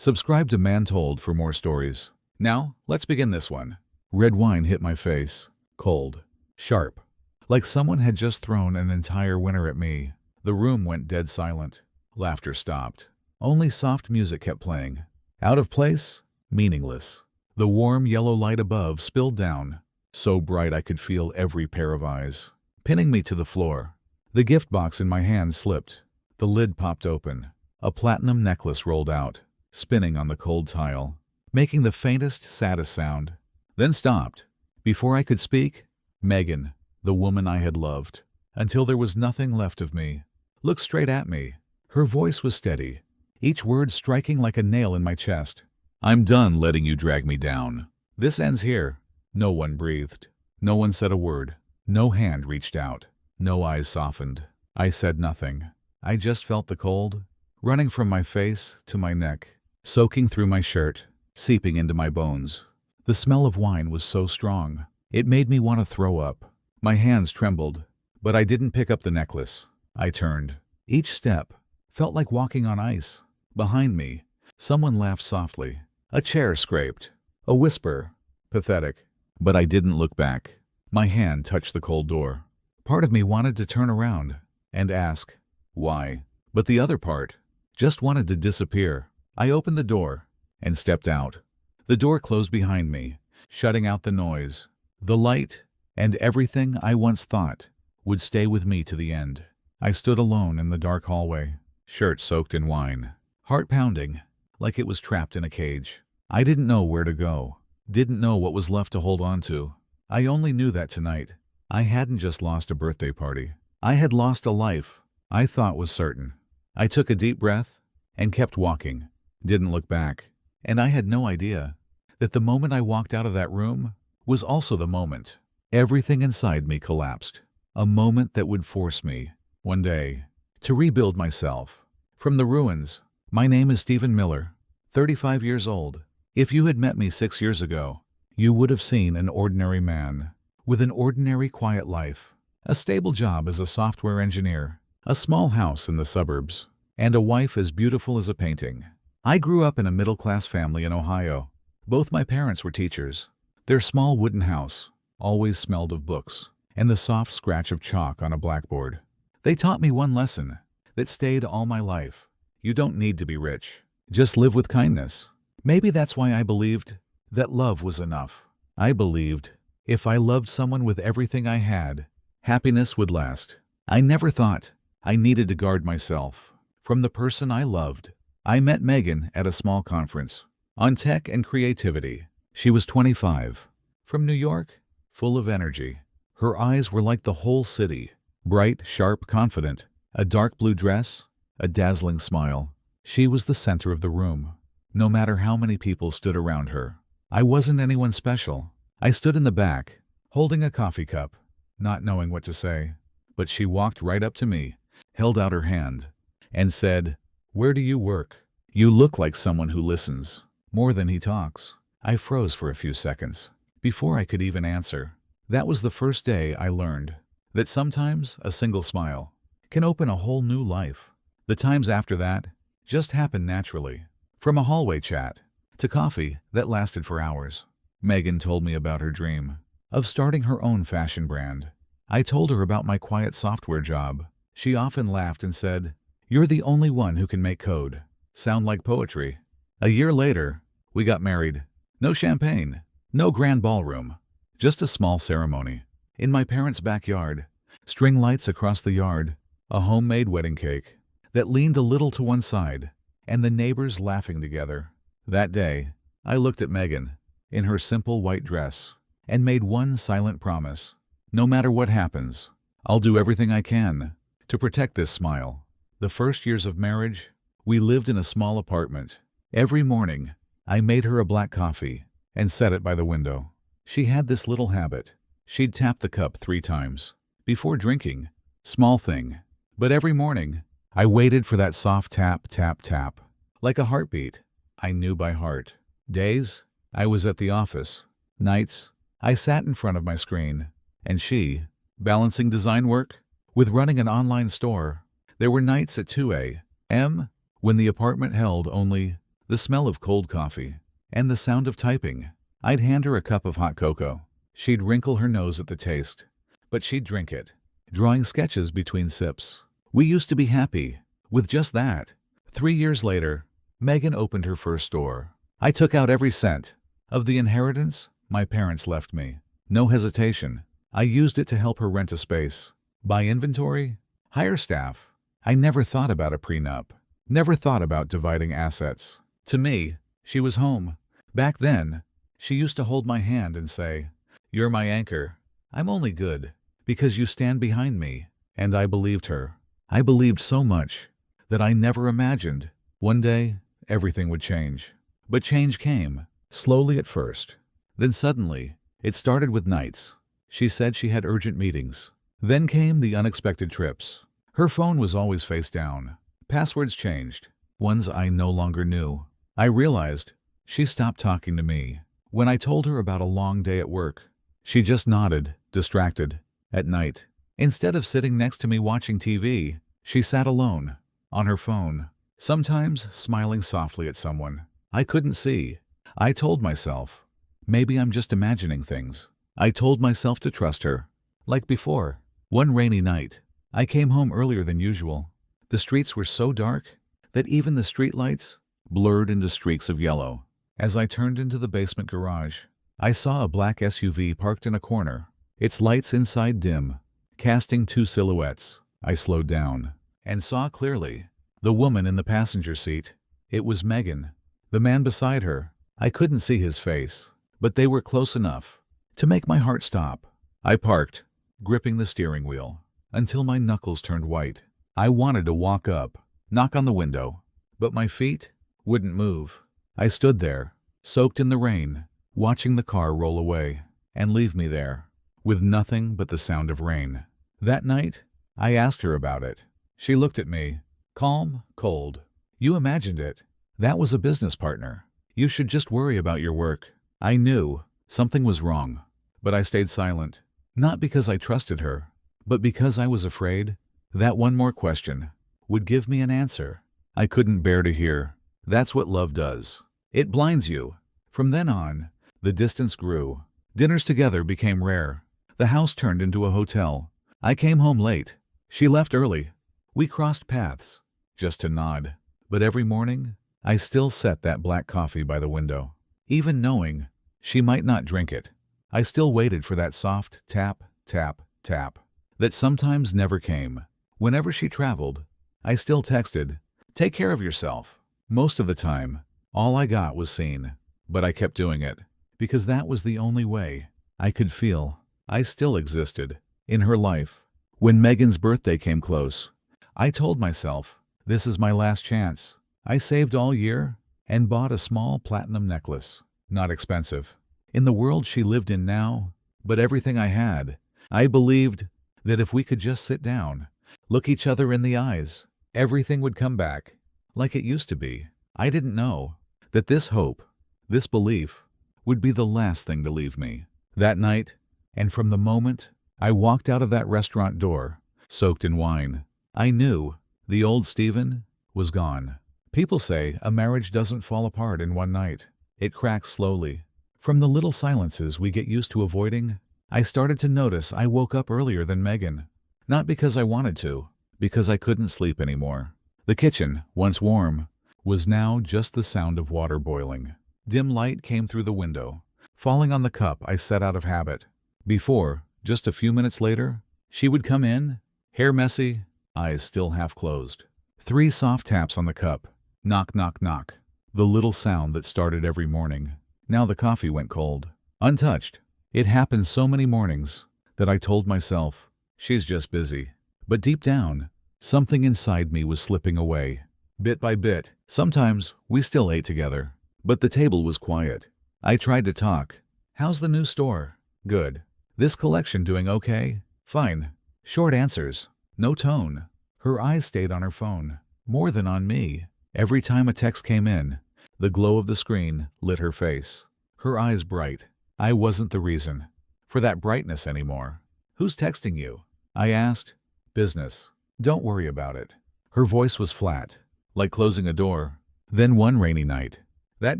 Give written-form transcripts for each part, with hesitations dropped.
Subscribe to Mantold for more stories. Now, let's begin this one. Red wine hit my face. Cold. Sharp. Like someone had just thrown an entire winter at me. The room went dead silent. Laughter stopped. Only soft music kept playing. Out of place? Meaningless. The warm yellow light above spilled down, so bright I could feel every pair of eyes, pinning me to the floor. The gift box in my hand slipped. The lid popped open. A platinum necklace rolled out, spinning on the cold tile, making the faintest, saddest sound. Then stopped. Before I could speak, Megan, the woman I had loved, until there was nothing left of me, looked straight at me. Her voice was steady, each word striking like a nail in my chest. "I'm done letting you drag me down. This ends here." No one breathed. No one said a word. No hand reached out. No eyes softened. I said nothing. I just felt the cold, running from my face to my neck, soaking through my shirt, seeping into my bones. The smell of wine was so strong, it made me want to throw up. My hands trembled, but I didn't pick up the necklace. I turned. Each step felt like walking on ice. Behind me, someone laughed softly. A chair scraped. A whisper. Pathetic. But I didn't look back. My hand touched the cold door. Part of me wanted to turn around and ask, why? But the other part just wanted to disappear. I opened the door and stepped out. The door closed behind me, shutting out the noise, the light, and everything I once thought would stay with me to the end. I stood alone in the dark hallway, shirt soaked in wine, heart pounding like it was trapped in a cage. I didn't know where to go, didn't know what was left to hold on to. I only knew that tonight, I hadn't just lost a birthday party. I had lost a life I thought was certain. I took a deep breath and kept walking, didn't look back. And I had no idea that the moment I walked out of that room was also the moment everything inside me collapsed. A moment that would force me, one day, to rebuild myself. From the ruins. My name is Stephen Miller, 35 years old. If you had met me 6 years ago, you would have seen an ordinary man with an ordinary quiet life, a stable job as a software engineer, a small house in the suburbs, and a wife as beautiful as a painting. I grew up in a middle-class family in Ohio. Both my parents were teachers. Their small wooden house always smelled of books and the soft scratch of chalk on a blackboard. They taught me one lesson that stayed all my life. You don't need to be rich. Just live with kindness. Maybe that's why I believed that love was enough. I believed if I loved someone with everything I had, happiness would last. I never thought I needed to guard myself from the person I loved. I met Megan at a small conference on tech and creativity. She was 25, from New York, full of energy. Her eyes were like the whole city, bright, sharp, confident, a dark blue dress, a dazzling smile. She was the center of the room, no matter how many people stood around her. I wasn't anyone special. I stood in the back, holding a coffee cup, not knowing what to say. But she walked right up to me, held out her hand, and said, "Where do you work? You look like someone who listens more than he talks." I froze for a few seconds before I could even answer. That was the first day I learned that sometimes a single smile can open a whole new life. The times after that just happened naturally, from a hallway chat to coffee that lasted for hours. Megan told me about her dream of starting her own fashion brand. I told her about my quiet software job. She often laughed and said, "You're the only one who can make code sound like poetry." A year later, we got married. No champagne, no grand ballroom, just a small ceremony. In my parents' backyard, string lights across the yard, a homemade wedding cake that leaned a little to one side, and the neighbors laughing together. That day, I looked at Megan in her simple white dress and made one silent promise. No matter what happens, I'll do everything I can to protect this smile. The first years of marriage, we lived in a small apartment. Every morning, I made her a black coffee and set it by the window. She had this little habit. She'd tap the cup 3 times before drinking. Small thing. But every morning, I waited for that soft tap, tap, tap. Like a heartbeat, I knew by heart. Days, I was at the office. Nights, I sat in front of my screen. And she, balancing design work with running an online store. There were nights at 2 a.m. when the apartment held only the smell of cold coffee, and the sound of typing. I'd hand her a cup of hot cocoa. She'd wrinkle her nose at the taste, but she'd drink it, drawing sketches between sips. We used to be happy with just that. 3 years later, Megan opened her first store. I took out every cent of the inheritance my parents left me. No hesitation. I used it to help her rent a space, buy inventory, hire staff. I never thought about a prenup, never thought about dividing assets. To me, she was home. Back then, she used to hold my hand and say, "You're my anchor. I'm only good because you stand behind me." And I believed her. I believed so much that I never imagined one day everything would change. But change came, slowly at first. Then suddenly, it started with nights. She said she had urgent meetings. Then came the unexpected trips. Her phone was always face down. Passwords changed, ones I no longer knew. I realized she stopped talking to me. When I told her about a long day at work, she just nodded, distracted. At night, instead of sitting next to me watching TV, she sat alone, on her phone, sometimes smiling softly at someone I couldn't see. I told myself, maybe I'm just imagining things. I told myself to trust her. Like before, one rainy night, I came home earlier than usual. The streets were so dark that even the streetlights blurred into streaks of yellow. As I turned into the basement garage, I saw a black SUV parked in a corner, its lights inside dim, casting two silhouettes. I slowed down and saw clearly the woman in the passenger seat. It was Megan. The man beside her, I couldn't see his face, but they were close enough to make my heart stop. I parked, gripping the steering wheel, until my knuckles turned white. I wanted to walk up, knock on the window, but my feet wouldn't move. I stood there, soaked in the rain, watching the car roll away and leave me there, with nothing but the sound of rain. That night, I asked her about it. She looked at me, calm, cold. "You imagined it. That was a business partner. You should just worry about your work." I knew something was wrong, but I stayed silent. Not because I trusted her, but because I was afraid that one more question would give me an answer I couldn't bear to hear. That's what love does. It blinds you. From then on, the distance grew. Dinners together became rare. The house turned into a hotel. I came home late. She left early. We crossed paths, just to nod. But every morning, I still set that black coffee by the window. Even knowing she might not drink it, I still waited for that soft tap, tap, tap that sometimes never came. Whenever she traveled, I still texted, "Take care of yourself." Most of the time, all I got was seen. But I kept doing it, because that was the only way I could feel I still existed in her life. When Megan's birthday came close, I told myself, this is my last chance. I saved all year and bought a small platinum necklace. Not expensive, in the world she lived in now, but everything I had. I believed that if we could just sit down, look each other in the eyes, everything would come back like it used to be. I didn't know that this hope, this belief, would be the last thing to leave me. That night, and from the moment I walked out of that restaurant door, soaked in wine, I knew the old Stephen was gone. People say a marriage doesn't fall apart in one night. It cracks slowly. From the little silences we get used to avoiding, I started to notice I woke up earlier than Megan. Not because I wanted to, because I couldn't sleep anymore. The kitchen, once warm, was now just the sound of water boiling. Dim light came through the window, falling on the cup I set out of habit. Before, just a few minutes later, she would come in, hair messy, eyes still half closed. 3 soft taps on the cup. Knock, knock, knock. The little sound that started every morning. Now the coffee went cold, untouched. It happened so many mornings that I told myself, she's just busy. But deep down, something inside me was slipping away. Bit by bit. Sometimes we still ate together, but the table was quiet. I tried to talk. "How's the new store?" "Good." "This collection doing okay?" "Fine." Short answers. No tone. Her eyes stayed on her phone, more than on me. Every time a text came in, the glow of the screen lit her face. Her eyes bright. I wasn't the reason for that brightness anymore. "Who's texting you?" I asked. "Business. Don't worry about it." Her voice was flat, like closing a door. Then one rainy night, That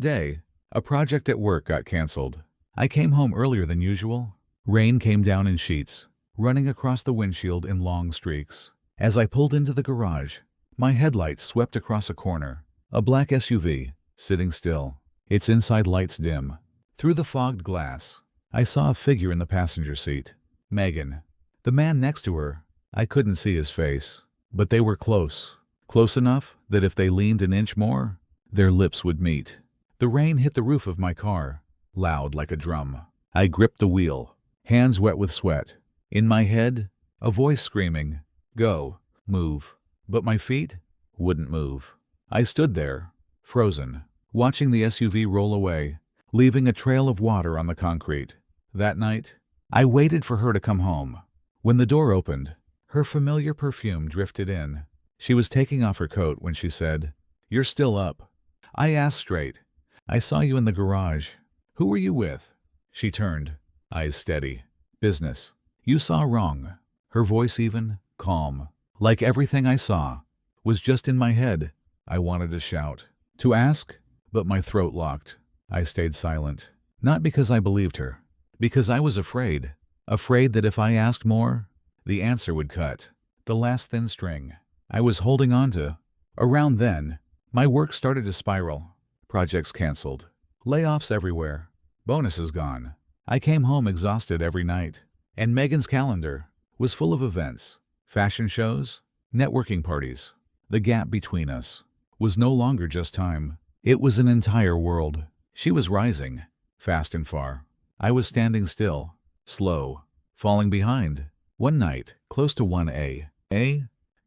day, a project at work got canceled. I came home earlier than usual. Rain came down in sheets, running across the windshield in long streaks. As I pulled into the garage, my headlights swept across a corner. A black SUV, sitting still, its inside lights dim. Through the fogged glass, I saw a figure in the passenger seat. Megan. The man next to her, I couldn't see his face, but they were close. Close enough that if they leaned an inch more, their lips would meet. The rain hit the roof of my car, loud like a drum. I gripped the wheel, hands wet with sweat. In my head, a voice screaming, "Go, move." But my feet wouldn't move. I stood there, frozen, watching the SUV roll away, leaving a trail of water on the concrete. That night, I waited for her to come home. When the door opened, her familiar perfume drifted in. She was taking off her coat when she said, "You're still up." I asked straight, "I saw you in the garage. Who were you with?" She turned, eyes steady. "Business." "You saw wrong." Her voice even, calm, like everything I saw was just in my head. I wanted to shout, to ask, but my throat locked. I stayed silent, not because I believed her, because I was afraid that if I asked more, the answer would cut the last thin string I was holding on to. Around then, my work started to spiral. Projects canceled, layoffs everywhere, bonuses gone. I came home exhausted every night, and Megan's calendar was full of events, fashion shows, networking parties. The gap between us was no longer just time. It was an entire world. She was rising, fast and far. I was standing still, slow, falling behind. One night, close to 1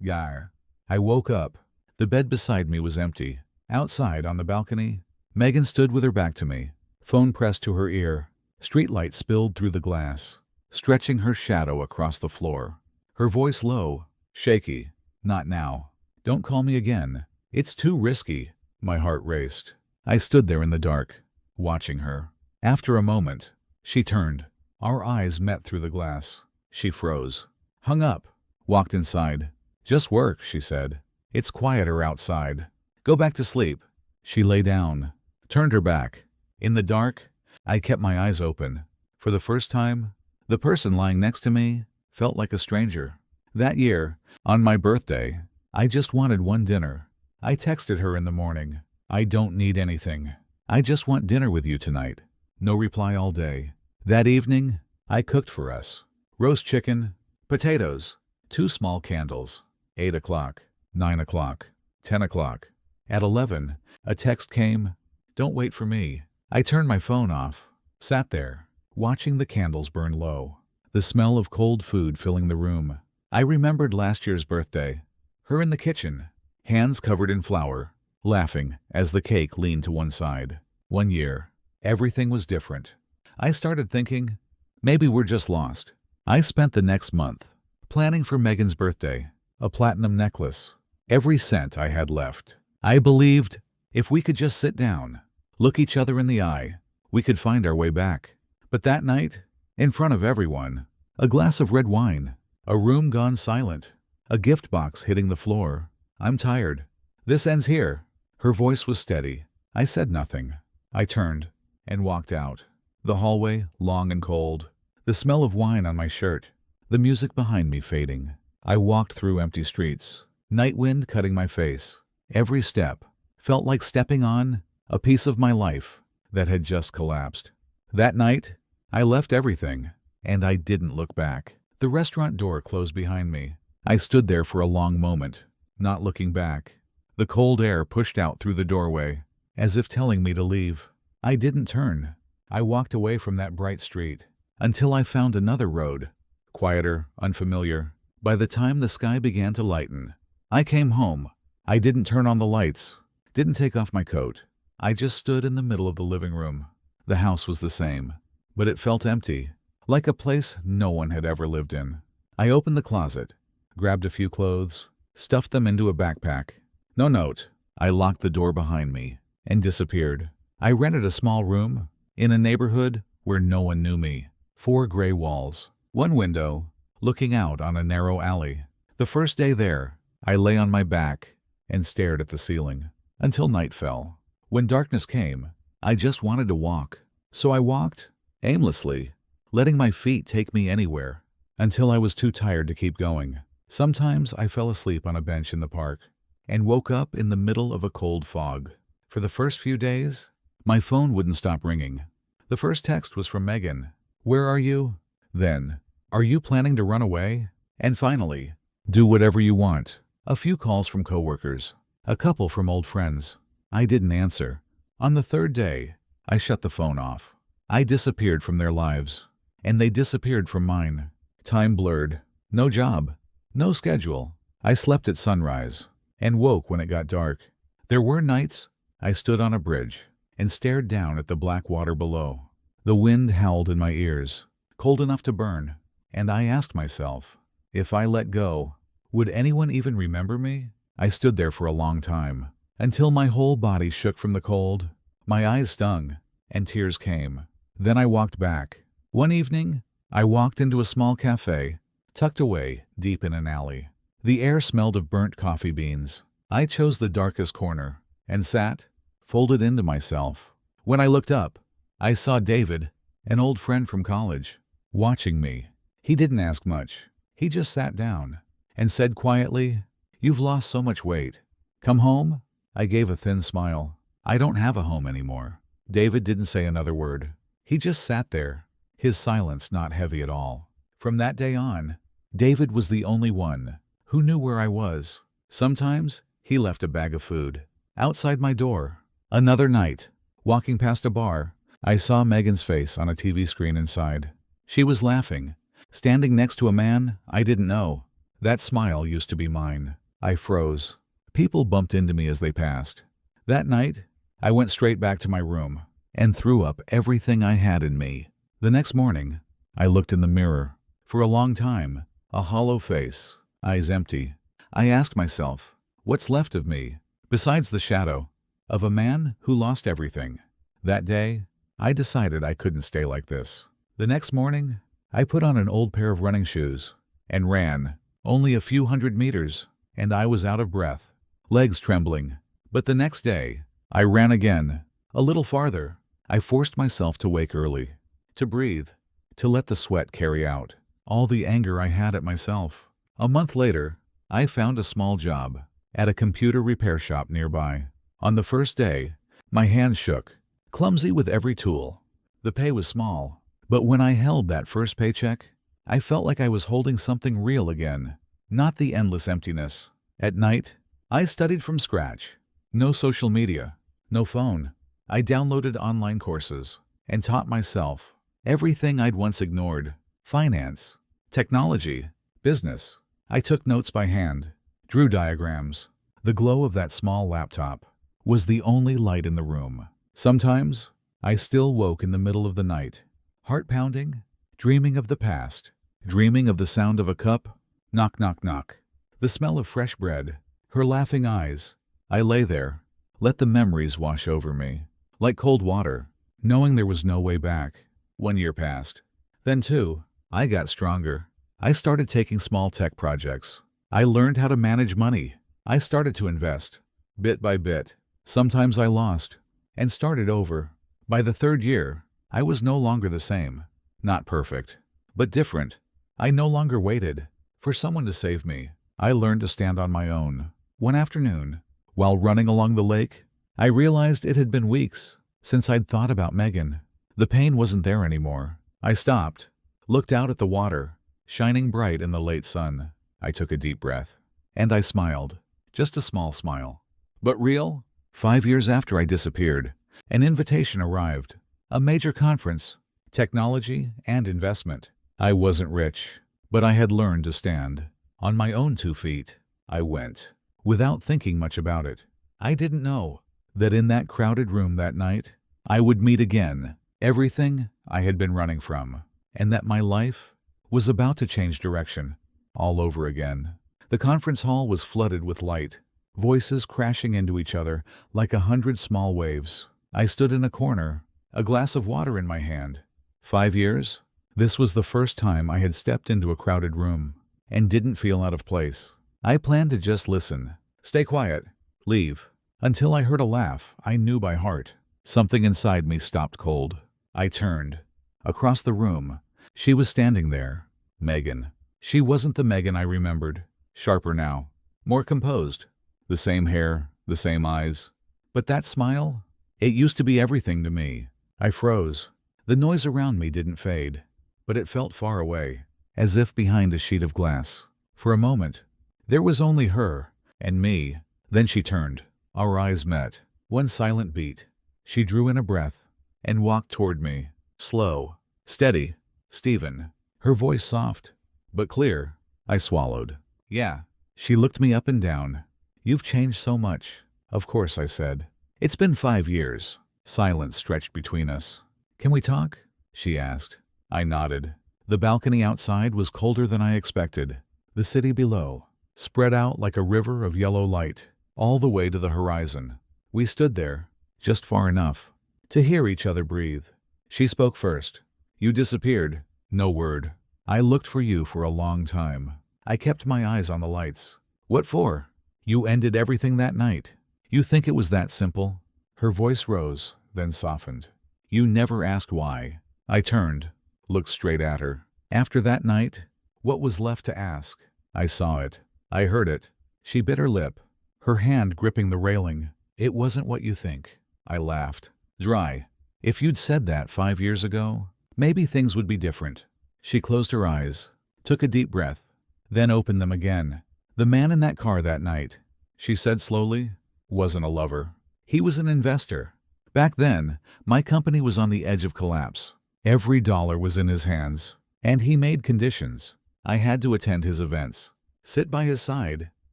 Gar. I woke up. The bed beside me was empty. Outside, on the balcony, Megan stood with her back to me, phone pressed to her ear. Streetlight spilled through the glass, stretching her shadow across the floor. Her voice low, shaky. "Not now. Don't call me again. It's too risky." My heart raced. I stood there in the dark, watching her. After a moment, she turned. Our eyes met through the glass. She froze, hung up, walked inside. "Just work," she said. "It's quieter outside. Go back to sleep." She lay down, turned her back. In the dark, I kept my eyes open. For the first time, the person lying next to me felt like a stranger. That year, on my birthday, I just wanted one dinner. I texted her in the morning, "I don't need anything. I just want dinner with you tonight." No reply all day. That evening, I cooked for us. Roast chicken, potatoes, 2 small candles. 8 o'clock, 9 o'clock, 10 o'clock. At 11, a text came, "Don't wait for me." I turned my phone off, sat there, watching the candles burn low, the smell of cold food filling the room. I remembered last year's birthday, her in the kitchen, hands covered in flour, laughing as the cake leaned to one side. 1 year, everything was different. I started thinking, maybe we're just lost. I spent the next month planning for Megan's birthday, a platinum necklace, every cent I had left. I believed if we could just sit down, look each other in the eye, we could find our way back. But that night, in front of everyone, a glass of red wine, a room gone silent, a gift box hitting the floor. "I'm tired. This ends here." Her voice was steady. I said nothing. I turned and walked out. The hallway, long and cold, the smell of wine on my shirt, the music behind me fading. I walked through empty streets, night wind cutting my face. Every step felt like stepping on a piece of my life that had just collapsed. That night, I left everything, and I didn't look back. The restaurant door closed behind me. I stood there for a long moment, not looking back. The cold air pushed out through the doorway, as if telling me to leave. I didn't turn. I walked away from that bright street, until I found another road, quieter, unfamiliar. By the time the sky began to lighten, I came home. I didn't turn on the lights, didn't take off my coat. I just stood in the middle of the living room. The house was the same, but it felt empty, like a place no one had ever lived in. I opened the closet, grabbed a few clothes, stuffed them into a backpack. No note. I locked the door behind me and disappeared. I rented a small room in a neighborhood where no one knew me. 4 gray walls, one window, looking out on a narrow alley. The first day there, I lay on my back and stared at the ceiling until night fell. When darkness came, I just wanted to walk. So I walked, aimlessly, letting my feet take me anywhere, until I was too tired to keep going. Sometimes I fell asleep on a bench in the park and woke up in the middle of a cold fog. For the first few days, my phone wouldn't stop ringing. The first text was from Megan. "Where are you?" Then, "Are you planning to run away?" And finally, "Do whatever you want." A few calls from coworkers, a couple from old friends. I didn't answer. On the third day, I shut the phone off. I disappeared from their lives, and they disappeared from mine. Time blurred. No job. No schedule. I slept at sunrise and woke when it got dark. There were nights I stood on a bridge and stared down at the black water below. The wind howled in my ears, cold enough to burn, and I asked myself, if I let go, would anyone even remember me? I stood there for a long time, until my whole body shook from the cold. My eyes stung, and tears came. Then I walked back. One evening, I walked into a small cafe, tucked away deep in an alley. The air smelled of burnt coffee beans. I chose the darkest corner and sat, folded into myself. When I looked up, I saw David, an old friend from college, watching me. He didn't ask much. He just sat down and said quietly, "You've lost so much weight. Come home?" I gave a thin smile. "I don't have a home anymore." David didn't say another word. He just sat there, his silence not heavy at all. From that day on, David was the only one who knew where I was. Sometimes he left a bag of food outside my door. Another night, walking past a bar, I saw Megan's face on a TV screen inside. She was laughing, standing next to a man I didn't know. That smile used to be mine. I froze. People bumped into me as they passed. That night, I went straight back to my room and threw up everything I had in me. The next morning, I looked in the mirror. For a long time, a hollow face, eyes empty. I asked myself, what's left of me, besides the shadow of a man who lost everything? That day, I decided I couldn't stay like this. The next morning, I put on an old pair of running shoes and ran only a few hundred meters, and I was out of breath, legs trembling. But the next day, I ran again, a little farther. I forced myself to wake early, to breathe, to let the sweat carry out all the anger I had at myself. A month later, I found a small job at a computer repair shop nearby. On the first day, my hands shook, clumsy with every tool. The pay was small, but when I held that first paycheck, I felt like I was holding something real again, not the endless emptiness. At night, I studied from scratch. No social media, no phone. I downloaded online courses and taught myself everything I'd once ignored: finance, technology, business. I took notes by hand, drew diagrams. The glow of that small laptop was the only light in the room. Sometimes, I still woke in the middle of the night, heart pounding, dreaming of the past, dreaming of the sound of a cup. Knock, knock, knock. The smell of fresh bread, her laughing eyes. I lay there, let the memories wash over me, like cold water, knowing there was no way back. 1 year passed. Then 2, I got stronger. I started taking small tech projects. I learned how to manage money. I started to invest, bit by bit. Sometimes I lost, and started over. By the 3rd year, I was no longer the same. Not perfect, but different. I no longer waited for someone to save me. I learned to stand on my own. One afternoon, while running along the lake, I realized it had been weeks since I'd thought about Megan. The pain wasn't there anymore. I stopped, looked out at the water, shining bright in the late sun. I took a deep breath, and I smiled, just a small smile, but real. 5 years after I disappeared, an invitation arrived, a major conference, technology and investment. I wasn't rich, but I had learned to stand on my own 2 feet. I went, without thinking much about it. I didn't know that in that crowded room that night, I would meet again everything I had been running from, and that my life was about to change direction all over again. The conference hall was flooded with light, voices crashing into each other like 100 small waves. I stood in a corner, a glass of water in my hand. 5 years? This was the first time I had stepped into a crowded room and didn't feel out of place. I planned to just listen, stay quiet, leave. until I heard a laugh I knew by heart. Something inside me stopped cold. I turned. Across the room, she was standing there. Megan. She wasn't the Megan I remembered. Sharper now. More composed. The same hair, the same eyes. But that smile? It used to be everything to me. I froze. The noise around me didn't fade, but it felt far away, as if behind a sheet of glass. For a moment, there was only her and me. Then she turned. Our eyes met. One silent beat. She drew in a breath and walked toward me. Slow. Steady. Stephen. Her voice soft, but clear. I swallowed. Yeah. She looked me up and down. You've changed so much. Of course, I said. It's been 5 years. Silence stretched between us. Can we talk? She asked. I nodded. The balcony outside was colder than I expected. The city below, spread out like a river of yellow light, all the way to the horizon. We stood there, just far enough to hear each other breathe. She spoke first. You disappeared. No word. I looked for you for a long time. I kept my eyes on the lights. What for? You ended everything that night. You think it was that simple? Her voice rose, then softened. You never asked why. I turned, looked straight at her. After that night, what was left to ask? I saw it. I heard it. She bit her lip, her hand gripping the railing. It wasn't what you think. I laughed. Dry. If you'd said that 5 years ago, maybe things would be different. She closed her eyes, took a deep breath, then opened them again. The man in that car that night, she said slowly, wasn't a lover. He was an investor. Back then, my company was on the edge of collapse. Every dollar was in his hands, and he made conditions. I had to attend his events, sit by his side,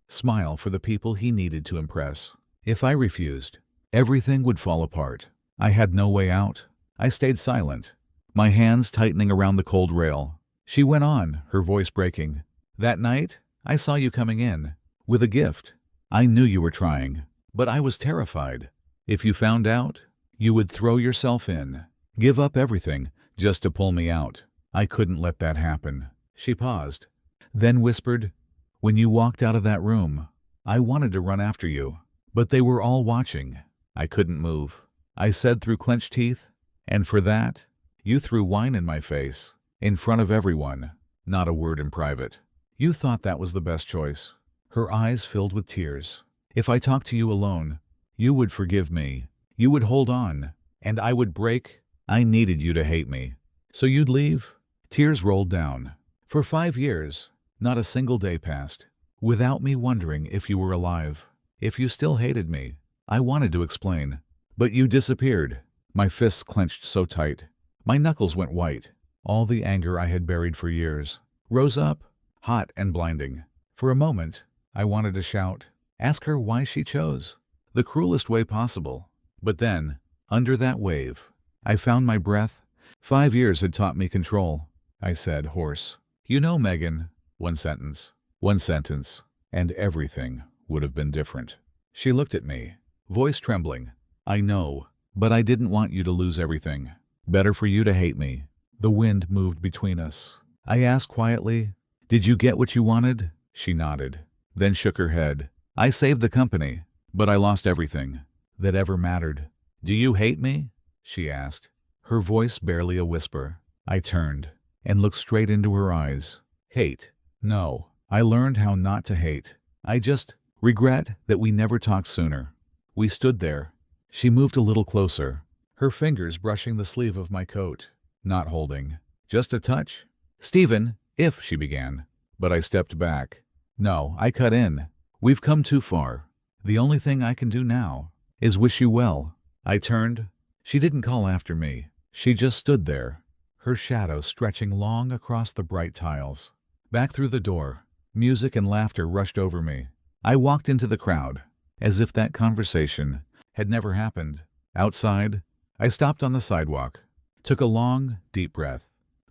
smile for the people he needed to impress. If I refused, everything would fall apart. I had no way out. I stayed silent, my hands tightening around the cold rail. She went on, her voice breaking. That night, I saw you coming in, with a gift. I knew you were trying, but I was terrified. If you found out, you would throw yourself in, give up everything just to pull me out. I couldn't let that happen. She paused, then whispered, when you walked out of that room, I wanted to run after you, but they were all watching. I couldn't move. I said through clenched teeth, and for that, you threw wine in my face, in front of everyone, not a word in private. You thought that was the best choice. Her eyes filled with tears. If I talked to you alone, you would forgive me. You would hold on, and I would break. I needed you to hate me. So you'd leave? Tears rolled down. For 5 years, not a single day passed without me wondering if you were alive, if you still hated me. I wanted to explain, but you disappeared. My fists clenched so tight. My knuckles went white. All the anger I had buried for years rose up, hot and blinding. For a moment, I wanted to shout, ask her why she chose the cruelest way possible. But then, under that wave, I found my breath. 5 years had taught me control. I said, hoarse. You know, Megan. One sentence, and everything would have been different. She looked at me, voice trembling. I know, but I didn't want you to lose everything. Better for you to hate me. The wind moved between us. I asked quietly, did you get what you wanted? She nodded, then shook her head. I saved the company, but I lost everything that ever mattered. Do you hate me? She asked, her voice barely a whisper. I turned and looked straight into her eyes. Hate? No. I learned how not to hate. I just regret that we never talked sooner. We stood there. She moved a little closer, her fingers brushing the sleeve of my coat. Not holding, just a touch. Stephen, if she began, but I stepped back. No, I cut in. We've come too far. The only thing I can do now is wish you well. I turned. She didn't call after me. She just stood there, her shadow stretching long across the bright tiles. Back through the door, music and laughter rushed over me. I walked into the crowd, as if that conversation had never happened. Outside, I stopped on the sidewalk, took a long, deep breath.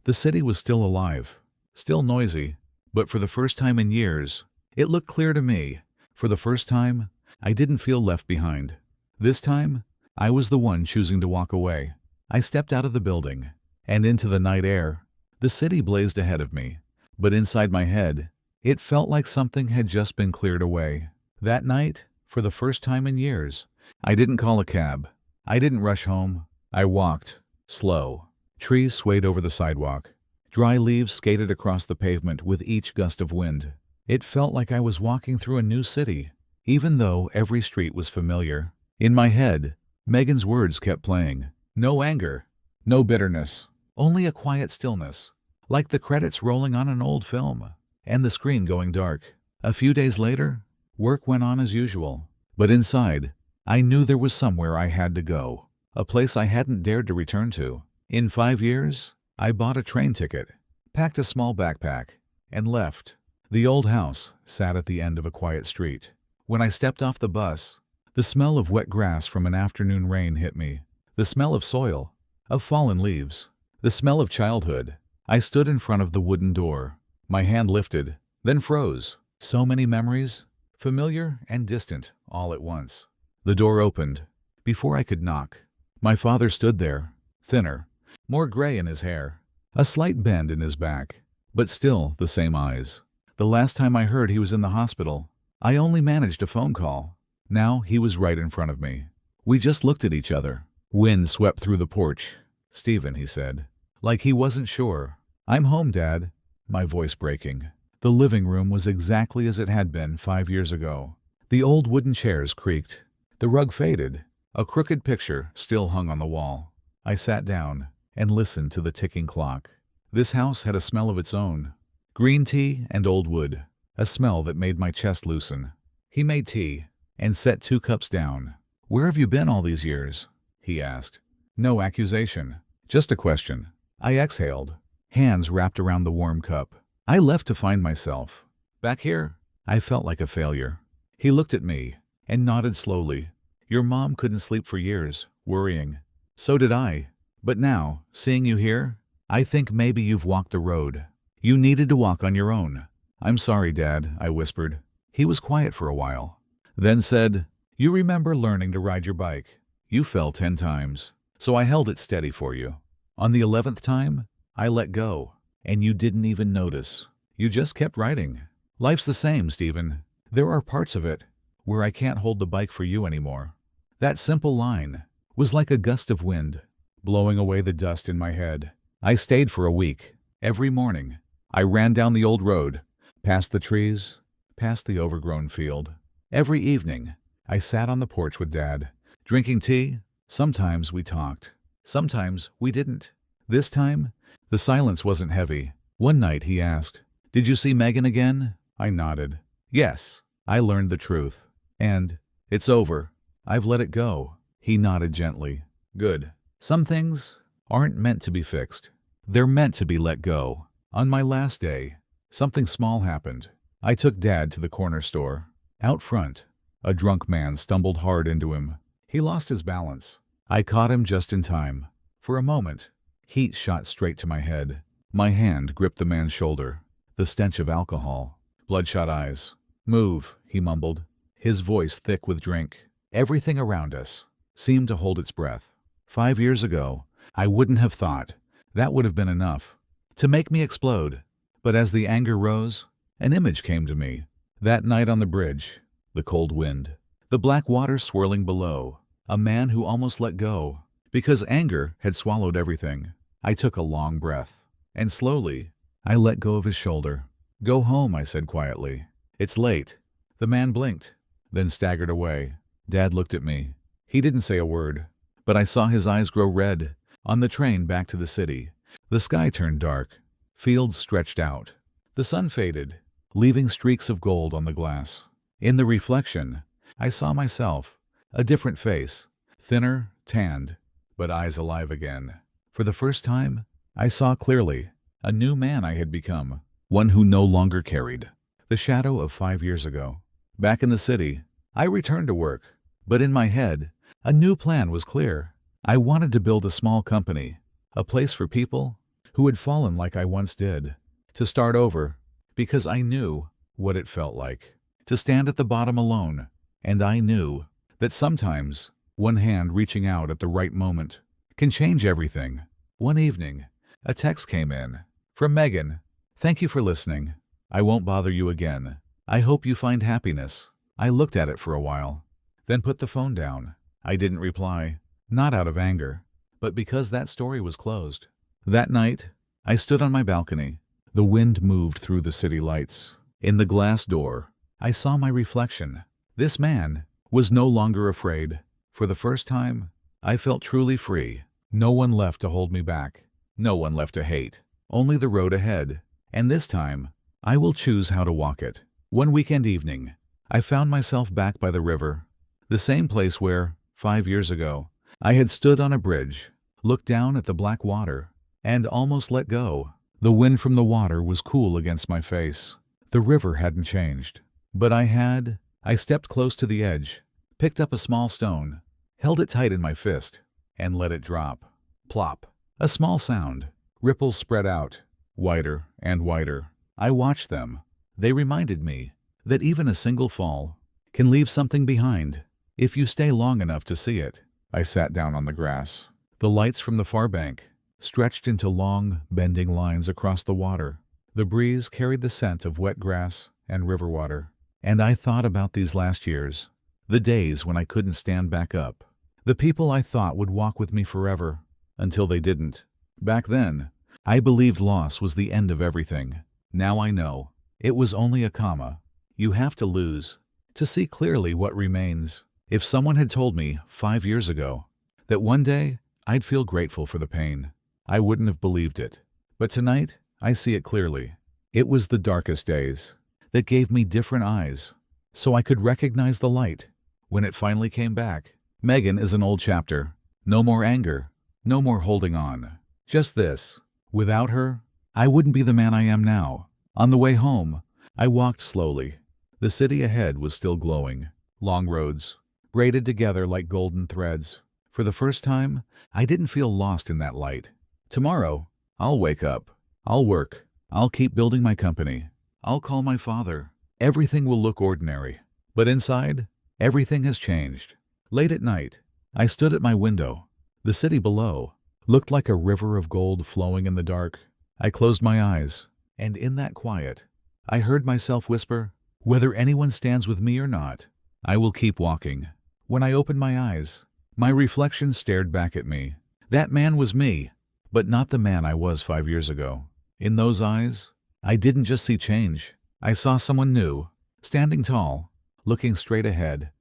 The city was still alive, still noisy, but for the first time in years, it looked clear to me. For the first time, I didn't feel left behind. This time, I was the one choosing to walk away. I stepped out of the building and into the night air. The city blazed ahead of me, but inside my head, it felt like something had just been cleared away. That night, For the first time in years, I didn't call a cab. I didn't rush home. I walked, slow. Trees swayed over the sidewalk. Dry leaves skated across the pavement with each gust of wind. It felt like I was walking through a new city, even though every street was familiar. In my head, Megan's words kept playing. No anger, no bitterness, only a quiet stillness, like the credits rolling on an old film, and the screen going dark. A few days later, work went on as usual, but inside, I knew there was somewhere I had to go, a place I hadn't dared to return to. In 5 years, I bought a train ticket, packed a small backpack, and left. The old house sat at the end of a quiet street. When I stepped off the bus, the smell of wet grass from an afternoon rain hit me. The smell of soil, of fallen leaves, the smell of childhood. I stood in front of the wooden door. My hand lifted, then froze. So many memories, familiar and distant, all at once. The door opened. Before I could knock, my father stood there, thinner, more gray in his hair, a slight bend in his back, but still the same eyes. The last time I heard he was in the hospital, I only managed a phone call. Now he was right in front of me. We just looked at each other. Wind swept through the porch. "Stephen," he said, like he wasn't sure. "I'm home, Dad," my voice breaking. The living room was exactly as it had been 5 years ago. The old wooden chairs creaked. The rug faded. A crooked picture still hung on the wall. I sat down and listened to the ticking clock. This house had a smell of its own. Green tea and old wood. A smell that made my chest loosen. He made tea and set 2 cups down. "Where have you been all these years?" he asked. No accusation, just a question. I exhaled, hands wrapped around the warm cup. "I left to find myself. Back here, I felt like a failure." He looked at me and nodded slowly. "Your mom couldn't sleep for years, worrying. So did I. But now, seeing you here, I think maybe you've walked the road you needed to walk on your own." "I'm sorry, Dad," I whispered. He was quiet for a while, then said, "You remember learning to ride your bike? You fell 10 times, so I held it steady for you. On the 11th time, I let go, and you didn't even notice. You just kept riding. Life's the same, Stephen. There are parts of it where I can't hold the bike for you anymore." That simple line was like a gust of wind, blowing away the dust in my head. I stayed for a week. Every morning, I ran down the old road, past the trees, past the overgrown field. Every evening, I sat on the porch with Dad, drinking tea. Sometimes we talked. Sometimes we didn't. This time, the silence wasn't heavy. One night he asked, "Did you see Megan again?" I nodded. "Yes." I learned the truth. "And it's over. I've let it go." He nodded gently. "Good. Some things aren't meant to be fixed. They're meant to be let go." On my last day, something small happened. I took Dad to the corner store. Out front, a drunk man stumbled hard into him. He lost his balance. I caught him just in time. For a moment, heat shot straight to my head. My hand gripped the man's shoulder. The stench of alcohol. Bloodshot eyes. "Move," he mumbled, his voice thick with drink. Everything around us seemed to hold its breath. 5 years ago, I wouldn't have thought that would have been enough to make me explode. But as the anger rose, an image came to me. That night on the bridge, the cold wind, the black water swirling below, a man who almost let go because anger had swallowed everything. I took a long breath, and slowly, I let go of his shoulder. "Go home," I said quietly. "It's late." The man blinked, then staggered away. Dad looked at me. He didn't say a word, but I saw his eyes grow red. On the train back to the city, the sky turned dark. Fields stretched out. The sun faded, leaving streaks of gold on the glass. In the reflection, I saw myself, a different face, thinner, tanned, but eyes alive again. For the first time, I saw clearly a new man I had become, one who no longer carried the shadow of 5 years ago. Back in the city, I returned to work, but in my head, a new plan was clear. I wanted to build a small company, a place for people who had fallen like I once did, to start over, because I knew what it felt like to stand at the bottom alone, and I knew that sometimes one hand reaching out at the right moment can change everything. One evening, a text came in from Megan. "Thank you for listening. I won't bother you again. I hope you find happiness I looked at it for a while, then put the phone down. I didn't reply, not out of anger, but because that story was closed. That night, I stood on my balcony. The wind moved through the city lights. In the glass door, I saw my reflection. This man was no longer afraid. For the first time, I felt truly free. No one left to hold me back. No one left to hate. Only the road ahead. And this time, I will choose how to walk it. One weekend evening, I found myself back by the river, the same place where, 5 years ago, I had stood on a bridge, looked down at the black water, and almost let go. The wind from the water was cool against my face. The river hadn't changed, but I had. I stepped close to the edge, picked up a small stone, held it tight in my fist, and let it drop. Plop. A small sound. Ripples spread out, wider and wider. I watched them. They reminded me that even a single fall can leave something behind if you stay long enough to see it. I sat down on the grass. The lights from the far bank stretched into long, bending lines across the water. The breeze carried the scent of wet grass and river water. And I thought about these last years, the days when I couldn't stand back up, the people I thought would walk with me forever, until they didn't. Back then, I believed loss was the end of everything. Now I know it was only a comma. You have to lose to see clearly what remains. If someone had told me 5 years ago that one day I'd feel grateful for the pain, I wouldn't have believed it. But tonight, I see it clearly. It was the darkest days that gave me different eyes, so I could recognize the light when it finally came back. Megan is an old chapter. No more anger, no more holding on. Just this. Without her, I wouldn't be the man I am now. On the way home, I walked slowly. The city ahead was still glowing. Long roads, braided together like golden threads. For the first time, I didn't feel lost in that light. Tomorrow, I'll wake up. I'll work. I'll keep building my company. I'll call my father. Everything will look ordinary. But inside, everything has changed. Late at night, I stood at my window. The city below looked like a river of gold flowing in the dark. I closed my eyes, and in that quiet, I heard myself whisper, "Whether anyone stands with me or not, I will keep walking." When I opened my eyes, my reflection stared back at me. That man was me, but not the man I was 5 years ago. In those eyes, I didn't just see change. I saw someone new, standing tall, looking straight ahead.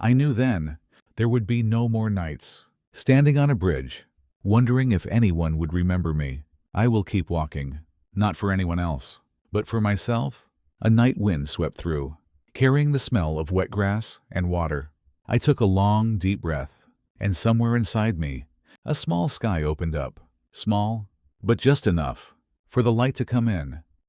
I knew then there would be no more nights, standing on a bridge, wondering if anyone would remember me. I will keep walking, not for anyone else, but for myself. A night wind swept through, carrying the smell of wet grass and water. I took a long, deep breath, and somewhere inside me, a small sky opened up. Small, but just enough for the light to come in.